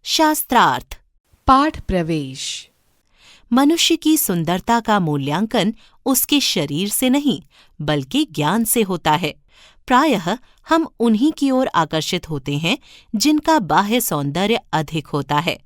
शास्त्रार्थ। पाठ प्रवेश। मनुष्य की सुंदरता का मूल्यांकन उसके शरीर से नहीं बल्कि ज्ञान से होता है। प्रायः हम उन्हीं की ओर आकर्षित होते हैं जिनका बाह्य सौंदर्य अधिक होता है।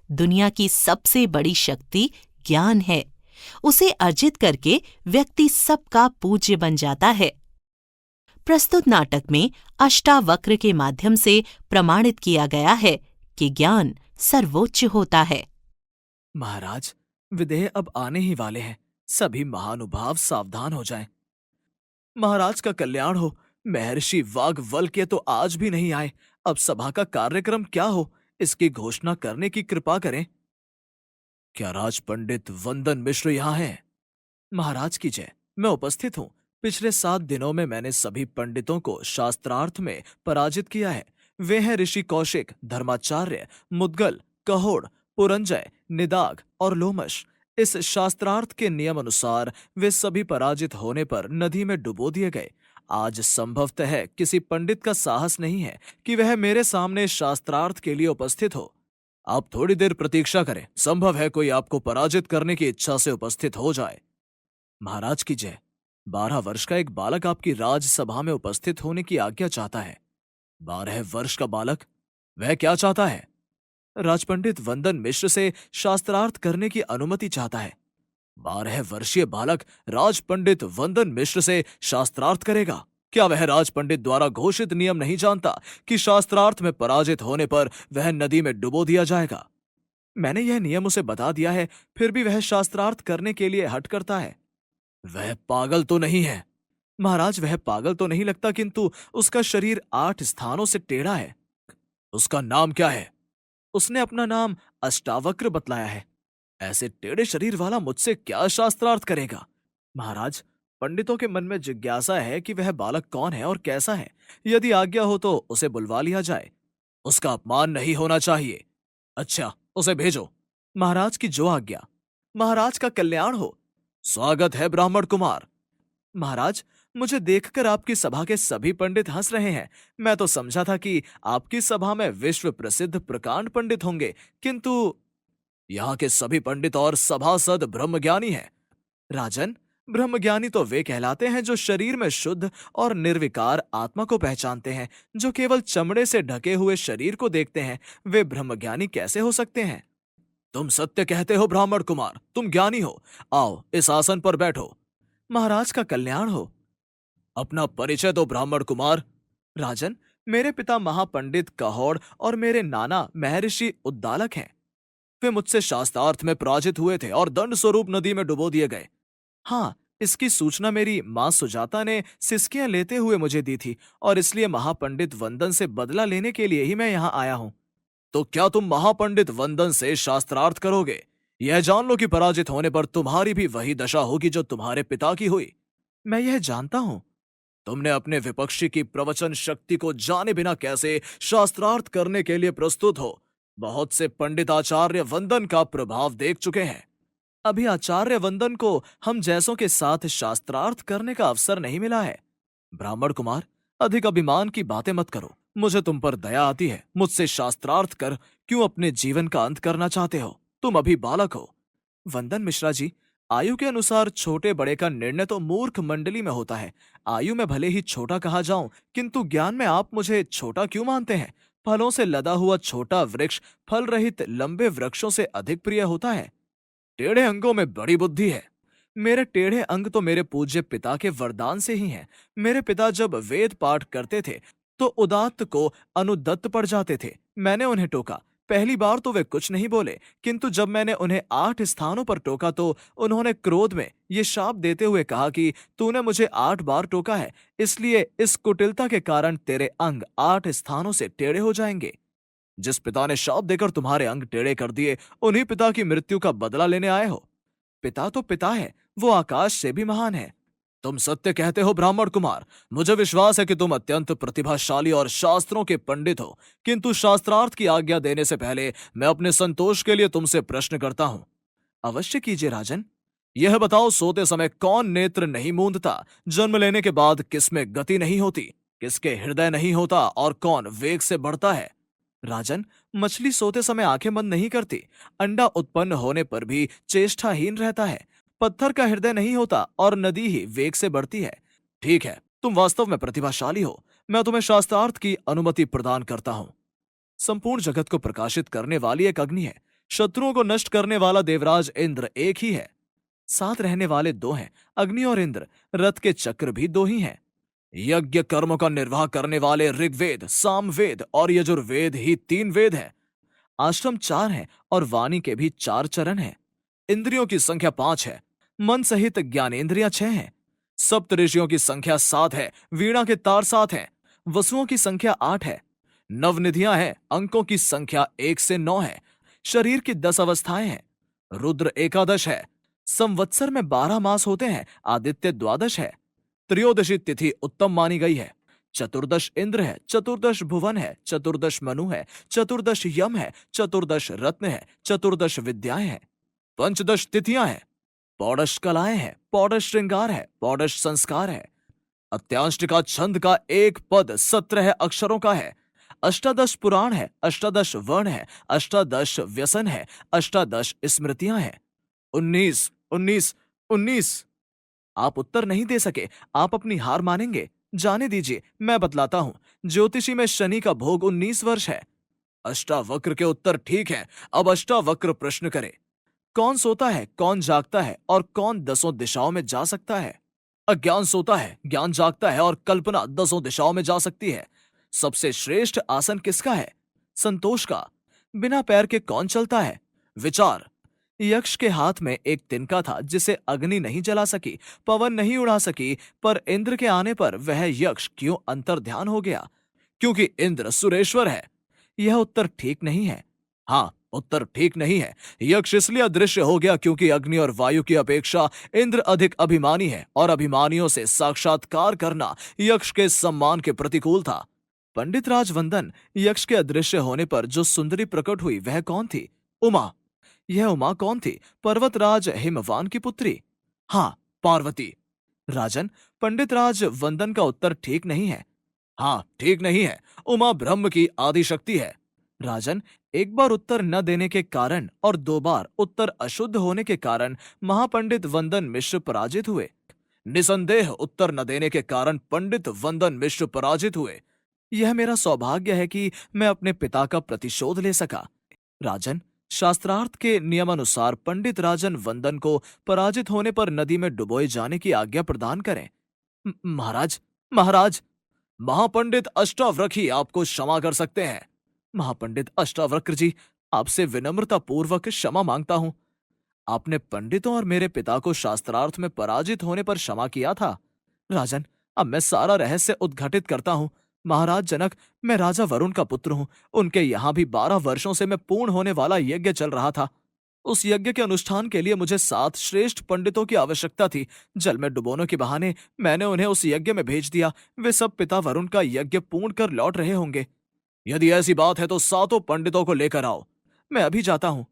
दुनिया की सबसे बड़ी शक्ति ज्ञान है। उसे अर्जित करके व्यक्ति सबका पूज्य बन जाता है। प्रस्तुत नाटक में अष्टावक्र के माध्यम से प्रमाणित किया गया है कि ज्ञान सर्वोच्च होता है। महाराज, विदेह अब आने ही वाले हैं। सभी महानुभाव सावधान हो जाएं। महाराज का कल्याण हो। महर्षि वाग्वल्क्य तो आज भी नहीं आए। अब सभा का कार्यक्रम क्या हो, इसकी घोषणा करने की कृपा करें। क्या राज पंडित वंदन मिश्र यहाँ हैं? महाराज की जय, मैं उपस्थित हूँ। पिछले 7 दिनों में मैंने सभी पंडितों को शास्त्रार्थ में पराजित किया है। वे हैं ऋषि कौशिक, धर्माचार्य, मुद्गल, कहोड़, पुरंजय, निदाग और लोमश। इस शास्त्रार्थ के नियम अनुसार वे सभी पराजित होने पर नदी में डुबो दिए गए। आज संभवतः किसी पंडित का साहस नहीं है कि वह मेरे सामने शास्त्रार्थ के लिए उपस्थित हो। आप थोड़ी देर प्रतीक्षा करें, संभव है कोई आपको पराजित करने की इच्छा से उपस्थित हो जाए। महाराज की जय, 12 वर्ष का एक बालक आपकी राजसभा में उपस्थित होने की आज्ञा चाहता है। 12 वर्ष का बालक? वह क्या चाहता है? राजपंडित वंदन मिश्र से शास्त्रार्थ करने की अनुमति चाहता है। 12 वर्षीय बालक राजपंडित वंदन मिश्र से शास्त्रार्थ करेगा? क्या वह राजपंडित द्वारा घोषित नियम नहीं जानता कि शास्त्रार्थ में पराजित होने पर वह नदी में डुबो दिया जाएगा? मैंने यह नियम उसे बता दिया है, फिर भी वह शास्त्रार्थ करने के लिए हट करता है। वह पागल तो नहीं है? महाराज, वह पागल तो नहीं लगता, किंतु उसका शरीर 8 स्थानों से टेढ़ा है। उसका नाम क्या है? उसने अपना नाम अष्टावक्र बतलाया है। ऐसे टेढ़े शरीर वाला मुझसे क्या शास्त्रार्थ करेगा? महाराज, पंडितों के मन में जिज्ञासा है कि वह बालक कौन है और कैसा है। यदि आज्ञा हो तो उसे बुलवा लिया जाए। उसका अपमान नहीं होना चाहिए। अच्छा, उसे भेजो। महाराज की जो आज्ञा। महाराज का कल्याण हो। स्वागत है ब्राह्मण कुमार। महाराज, मुझे देखकर आपकी सभा के सभी पंडित हंस रहे हैं। मैं तो समझा था कि आपकी सभा में विश्व प्रसिद्ध प्रकांड पंडित होंगे, किंतु यहाँ के सभी पंडित और सभासद ब्रह्मज्ञानी हैं। राजन, ब्रह्मज्ञानी तो वे कहलाते हैं जो शरीर में शुद्ध और निर्विकार आत्मा को पहचानते हैं। जो केवल चमड़े से ढके हुए शरीर को देखते हैं, वे ब्रह्मज्ञानी कैसे हो सकते हैं? तुम सत्य कहते हो ब्राह्मण कुमार, तुम ज्ञानी हो। आओ, इस आसन पर बैठो। महाराज का कल्याण हो। अपना परिचय दो ब्राह्मण कुमार। राजन, मेरे पिता महापंडित कहोड़ और मेरे नाना महर्षि उद्दालक हैं। वे मुझसे शास्त्रार्थ में पराजित हुए थे और दंड स्वरूप नदी में डुबो दिए गए। हाँ, इसकी सूचना मेरी मां सुजाता ने सिसकियां लेते हुए मुझे दी थी, और इसलिए महापंडित वंदन से बदला लेने के लिए ही मैं यहाँ आया हूँ। तो क्या तुम महापंडित वंदन से शास्त्रार्थ करोगे? यह जान लो कि पराजित होने पर तुम्हारी भी वही दशा होगी जो तुम्हारे पिता की हुई। मैं यह जानता हूं। तुमने अपने विपक्षी की प्रवचन शक्ति को जाने बिना कैसे शास्त्रार्थ करने के लिए प्रस्तुत हो? बहुत से पंडित आचार्य वंदन का प्रभाव देख चुके हैं। अभी आचार्य वंदन को हम जैसों के साथ शास्त्रार्थ करने का अवसर नहीं मिला है। ब्राह्मण कुमार, अधिक अभिमान की बातें मत करो। मुझे तुम पर दया आती है। मुझसे शास्त्रार्थ कर क्यों अपने जीवन का अंत करना चाहते हो? तुम अभी बालक हो। वंदन मिश्रा जी, आयु के अनुसार छोटे बड़े का निर्णय तो मूर्ख मंडली में होता है। आयु में भले ही छोटा कहा जाऊं, किंतु ज्ञान में आप मुझे छोटा क्यों मानते हैं? फलों से लदा हुआ छोटा वृक्ष फल रहित लंबे वृक्षों से अधिक प्रिय होता है। टेढ़े अंगों में बड़ी बुद्धि है। मेरे टेढ़े अंग तो मेरे पूज्य पिता के वरदान से ही हैं। मेरे पिता जब वेद पाठ करते थे तो उदात्त को अनुदत्त पड़ जाते थे। मैंने उन्हें टोका। पहली बार तो वे कुछ नहीं बोले, किंतु जब मैंने उन्हें 8 स्थानों पर टोका तो उन्होंने क्रोध में ये शाप देते हुए कहा कि तूने मुझे 8 बार टोका है, इसलिए इस कुटिलता के कारण तेरे अंग 8 स्थानों से टेढ़े हो जाएंगे। जिस पिता ने शाप देकर तुम्हारे अंग टेढ़े कर दिए, उन्हीं पिता की मृत्यु का बदला लेने आए हो। पिता तो पिता है, वो आकाश से भी महान है। तुम सत्य कहते हो ब्राह्मण कुमार। मुझे विश्वास है कि तुम अत्यंत प्रतिभाशाली और शास्त्रों के पंडित हो, किंतु शास्त्रार्थ की आज्ञा देने से पहले मैं अपने संतोष के लिए तुमसे प्रश्न करता हूं। अवश्य कीजिए राजन। यह बताओ, सोते समय कौन नेत्र नहीं मूंदता? जन्म लेने के बाद किसमें गति नहीं होती? किसके हृदय नहीं होता और कौन वेग से बढ़ता है? राजन, मछली सोते समय आंखें बंद नहीं करती। अंडा उत्पन्न होने पर भी चेष्टाहीन रहता है। पत्थर का हृदय नहीं होता और नदी ही वेग से बढ़ती है। ठीक है, तुम वास्तव में प्रतिभाशाली हो। मैं तुम्हें शास्त्रार्थ की अनुमति प्रदान करता हूं। संपूर्ण जगत को प्रकाशित करने वाली एक अग्नि है। शत्रुओं को नष्ट करने वाला देवराज इंद्र एक ही है। साथ रहने वाले दो हैं, अग्नि और इंद्र। रथ के चक्र भी दो ही हैं। यज्ञ कर्मों का निर्वाह करने वाले ऋग्वेद, सामवेद और यजुर्वेद ही तीन वेद हैं। आश्रम चार हैं और वाणी के भी चार चरण हैं। इंद्रियों की संख्या 5 है। मन सहित ज्ञानेंद्रियां 6 हैं। सप्त ऋषियों की संख्या 7 है। वीणा के तार 7 हैं। वसुओं की संख्या 8 है। नवनिधियां हैं। अंकों की संख्या 1 से 9 है। शरीर की 10 अवस्थाएं हैं। रुद्र एकादश है। संवत्सर में 12 मास होते हैं। आदित्य द्वादश है। त्रयोदशी तिथि उत्तम मानी गई है। चतुर्दश इंद्र है। चतुर्दश भुवन है। चतुर्दश मनु है। चतुर्दश यम है। चतुर्दश रत्न है। चतुर्दश विद्याएं हैं। पंचदश तिथियां हैं। पौडश कलाएं हैं। पौडश श्रृंगार है। पौडश संस्कार है। अत्यांष्टिका छंद का एक पद 17 अक्षरों का है। अष्टादश पुराण है। अष्टादश वर्ण है। अष्टादश व्यसन है। अष्टादश स्मृतियां हैं। 19 19 19। आप उत्तर नहीं दे सके। आप अपनी हार मानेंगे? जाने दीजिए, मैं बतलाता हूं। ज्योतिषी में शनि का भोग 19 वर्ष है। अष्टावक्र के उत्तर ठीक है। अब अष्टावक्र प्रश्न करे। कौन सोता है, कौन जागता है और कौन दसों दिशाओं में जा सकता है? अज्ञान सोता है, ज्ञान जागता है और कल्पना दसों दिशाओं में जा सकती है। सबसे श्रेष्ठ आसन किसका है? संतोष का। बिना पैर के कौन चलता है? विचार। यक्ष के हाथ में एक तिनका था जिसे अग्नि नहीं जला सकी, पवन नहीं उड़ा सकी, पर इंद्र के आने पर वह यक्ष क्यों अंतर्ध्यान हो गया? क्योंकि इंद्र सुरेश्वर है। यह उत्तर ठीक नहीं है। हाँ, उत्तर ठीक नहीं है। यक्ष इसलिए अदृश्य हो गया क्योंकि अग्नि और वायु की अपेक्षा इंद्र अधिक अभिमानी है और अभिमानियों से साक्षात्कार करना यक्ष के सम्मान के प्रतिकूल था। पंडित राजवंदन, यक्ष के अदृश्य होने पर जो सुंदरी प्रकट हुई वह कौन थी? उमा। यह उमा कौन थी? पर्वतराज हिमवान की पुत्री। हाँ, पार्वती। राजन, पंडित राज वंदन का उत्तर ठीक नहीं है। हाँ, ठीक नहीं है। उमा ब्रह्म की आदि शक्ति है। राजन, एक बार उत्तर न देने के कारण और 2 बार उत्तर अशुद्ध होने के कारण महापंडित वंदन मिश्र पराजित हुए। निसंदेह उत्तर न देने के कारण पंडित वंदन मिश्र पराजित हुए। यह मेरा सौभाग्य है कि मैं अपने पिता का प्रतिशोध ले सका। राजन, शास्त्रार्थ के नियमानुसार पंडित राजन वंदन को पराजित होने पर नदी में डुबोए जाने की आज्ञा प्रदान करें। महाराज, महाराज, महापंडित अष्टावक्र ही आपको क्षमा कर सकते हैं। महापंडित अष्टावक्र जी, आपसे विनम्रता पूर्वक क्षमा मांगता हूं। आपने पंडितों और मेरे पिता को शास्त्रार्थ में पराजित होने पर क्षमा किया था। राजन, अब मैं सारा रहस्य उद्घाटित करता हूं। महाराज जनक, मैं राजा वरुण का पुत्र हूं। उनके यहां भी 12 वर्षों से मैं पूर्ण होने वाला यज्ञ चल रहा था। उस यज्ञ के अनुष्ठान के लिए मुझे 7 श्रेष्ठ पंडितों की आवश्यकता थी। जल में डुबोने के बहाने मैंने उन्हें उस यज्ञ में भेज दिया। वे सब पिता वरुण का यज्ञ पूर्ण कर लौट रहे होंगे। यदि ऐसी बात है तो 7 पंडितों को लेकर आओ। मैं अभी जाता हूं।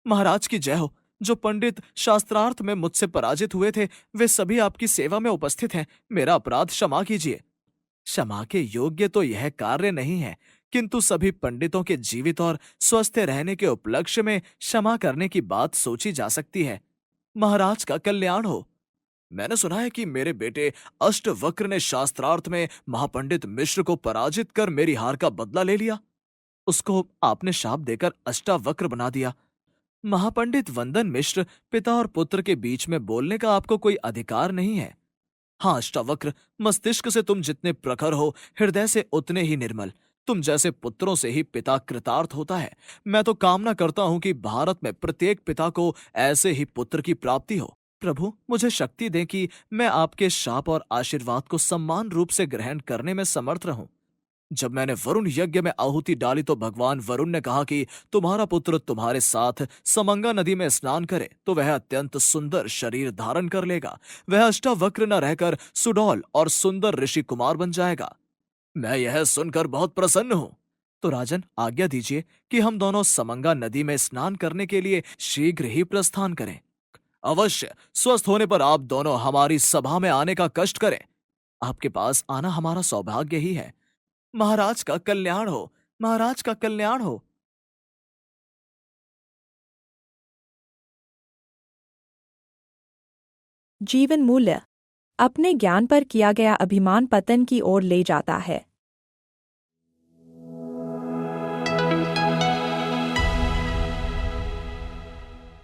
महाराज की जय हो। जो पंडित शास्त्रार्थ में मुझसे पराजित हुए थे वे सभी आपकी सेवा में उपस्थित हैं। मेरा अपराध क्षमा कीजिए। क्षमा के योग्य तो यह कार्य नहीं है, किंतु सभी पंडितों के जीवित और स्वस्थ रहने के उपलक्ष्य में क्षमा करने की बात सोची जा सकती है। महाराज का कल्याण हो। मैंने सुना है कि मेरे बेटे अष्टवक्र ने शास्त्रार्थ में महापंडित मिश्र को पराजित कर मेरी हार का बदला ले लिया। उसको आपने शाप देकर अष्टावक्र बना दिया। महापंडित वंदन मिश्र, पिता और पुत्र के बीच में बोलने का आपको कोई अधिकार नहीं है। हाँ अष्टावक्र, मस्तिष्क से तुम जितने प्रखर हो, हृदय से उतने ही निर्मल। तुम जैसे पुत्रों से ही पिता कृतार्थ होता है। मैं तो कामना करता हूं कि भारत में प्रत्येक पिता को ऐसे ही पुत्र की प्राप्ति हो। प्रभु, मुझे शक्ति दें कि मैं आपके शाप और आशीर्वाद को सम्मान रूप से ग्रहण करने में समर्थ रहूं। जब मैंने वरुण यज्ञ में आहुति डाली तो भगवान वरुण ने कहा कि तुम्हारा पुत्र तुम्हारे साथ समंगा नदी में स्नान करे तो वह अत्यंत सुंदर शरीर धारण कर लेगा। वह अष्टावक्र न रहकर सुडौल और सुंदर ऋषि कुमार बन जाएगा। मैं यह सुनकर बहुत प्रसन्न हूं। तो राजन, आज्ञा दीजिए कि हम दोनों समंगा नदी में स्नान करने के लिए शीघ्र ही प्रस्थान करें। अवश्य, स्वस्थ होने पर आप दोनों हमारी सभा में आने का कष्ट करें। आपके पास आना हमारा सौभाग्य ही है। महाराज का कल्याण हो। महाराज का कल्याण हो। जीवन मूल्य। अपने ज्ञान पर किया गया अभिमान पतन की ओर ले जाता है।